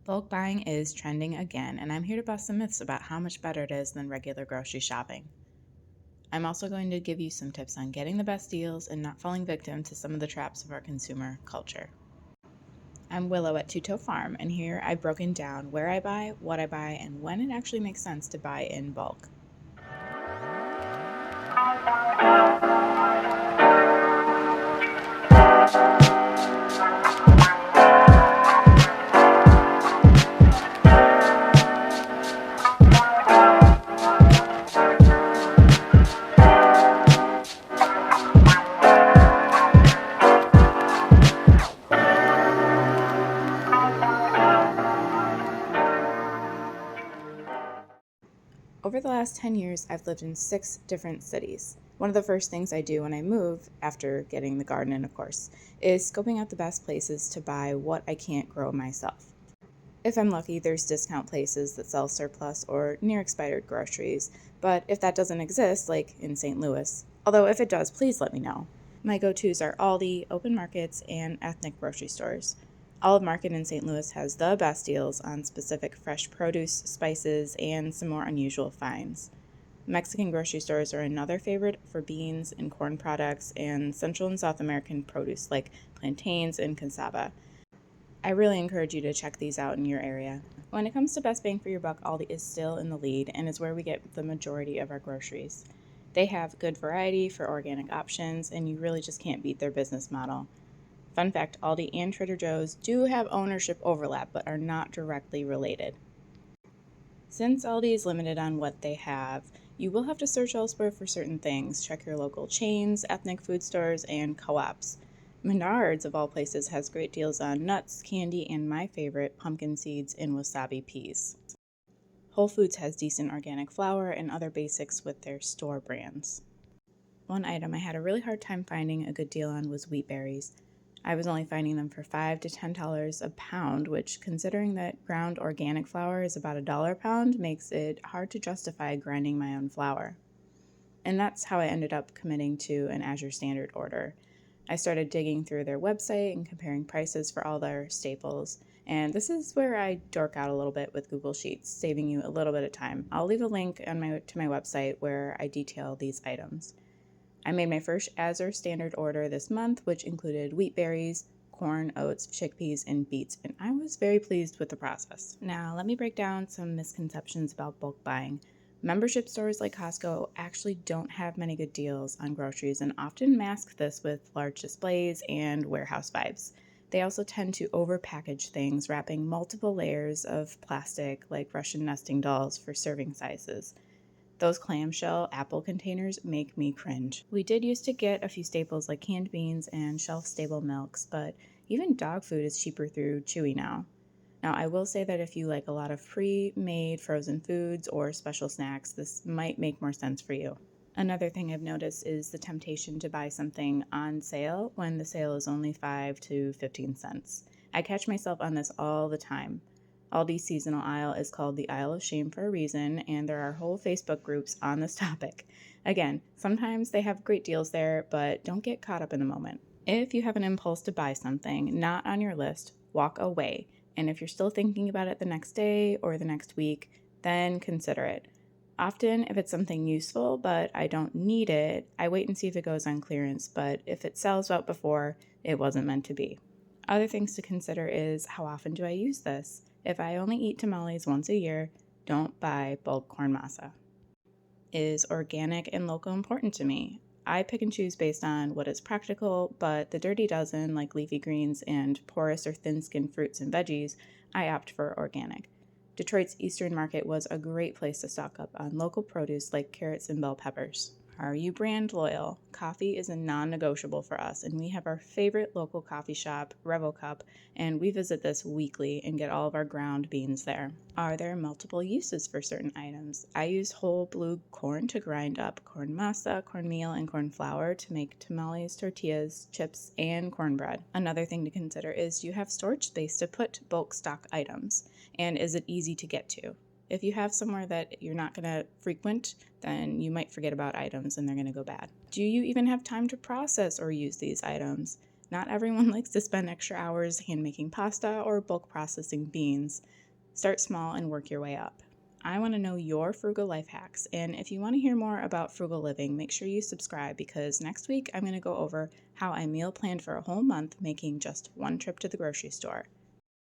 Bulk buying is trending again, and I'm here to bust some myths about how much better it is than regular grocery shopping. I'm also going to give you some tips on getting the best deals and not falling victim to some of the traps of our consumer culture. I'm Willow at Two Toe Farm, and here I've broken down where I buy, what I buy, and when it actually makes sense to buy in bulk. Over the last 10 years, I've lived in 6 different cities. One of the first things I do when I move, after getting the garden in, of course, is scoping out the best places to buy what I can't grow myself. If I'm lucky, there's discount places that sell surplus or near expired groceries, but if that doesn't exist, like in St. Louis, although if it does, please let me know. My go-tos are Aldi, open markets, and ethnic grocery stores. Olive Market in St. Louis has the best deals on specific fresh produce, spices, and some more unusual finds. Mexican grocery stores are another favorite for beans and corn products, and Central and South American produce like plantains and cassava. I really encourage you to check these out in your area. When it comes to best bang for your buck, Aldi is still in the lead and is where we get the majority of our groceries. They have good variety for organic options, and you really just can't beat their business model. Fun fact, Aldi and Trader Joe's do have ownership overlap but are not directly related. Since Aldi is limited on what they have, you will have to search elsewhere for certain things. Check your local chains, ethnic food stores, and co-ops. Menards, of all places, has great deals on nuts, candy, and my favorite, pumpkin seeds and wasabi peas. Whole Foods has decent organic flour and other basics with their store brands. One item I had a really hard time finding a good deal on was wheat berries. I was only finding them for $5 to $10 a pound, which, considering that ground organic flour is about $1 a pound, makes it hard to justify grinding my own flour. And that's how I ended up committing to an Azure Standard order. I started digging through their website and comparing prices for all their staples. And this is where I dork out a little bit with Google Sheets, saving you a little bit of time. I'll leave a link to my website where I detail these items. I made my first Azure Standard order this month, which included wheat berries, corn, oats, chickpeas, and beets, and I was very pleased with the process. Now, let me break down some misconceptions about bulk buying. Membership stores like Costco actually don't have many good deals on groceries and often mask this with large displays and warehouse vibes. They also tend to overpackage things, wrapping multiple layers of plastic like Russian nesting dolls for serving sizes. Those clamshell apple containers make me cringe. We did used to get a few staples like canned beans and shelf-stable milks, but even dog food is cheaper through Chewy now. Now, I will say that if you like a lot of pre-made frozen foods or special snacks, this might make more sense for you. Another thing I've noticed is the temptation to buy something on sale when the sale is only 5 to 15 cents. I catch myself on this all the time. Aldi's seasonal aisle is called the Aisle of Shame for a reason, and there are whole Facebook groups on this topic. Again, sometimes they have great deals there, but don't get caught up in the moment. If you have an impulse to buy something not on your list, walk away. And if you're still thinking about it the next day or the next week, then consider it. Often, if it's something useful but I don't need it, I wait and see if it goes on clearance, but if it sells out before, it wasn't meant to be. Other things to consider is how often do I use this? If I only eat tamales once a year, don't buy bulk corn masa. Is organic and local important to me? I pick and choose based on what is practical, but the dirty dozen, like leafy greens and porous or thin-skinned fruits and veggies, I opt for organic. Detroit's Eastern Market was a great place to stock up on local produce like carrots and bell peppers. Are you brand loyal? Coffee is a non-negotiable for us, and we have our favorite local coffee shop, Revo Cup, and we visit this weekly and get all of our ground beans there. Are there multiple uses for certain items? I use whole blue corn to grind up corn masa, cornmeal, and corn flour to make tamales, tortillas, chips, and cornbread. Another thing to consider is do you have storage space to put bulk stock items, and is it easy to get to? If you have somewhere that you're not going to frequent, then you might forget about items and they're going to go bad. Do you even have time to process or use these items? Not everyone likes to spend extra hours hand making pasta or bulk processing beans. Start small and work your way up. I want to know your frugal life hacks, and if you want to hear more about frugal living, make sure you subscribe because next week I'm going to go over how I meal planned for a whole month making just one trip to the grocery store.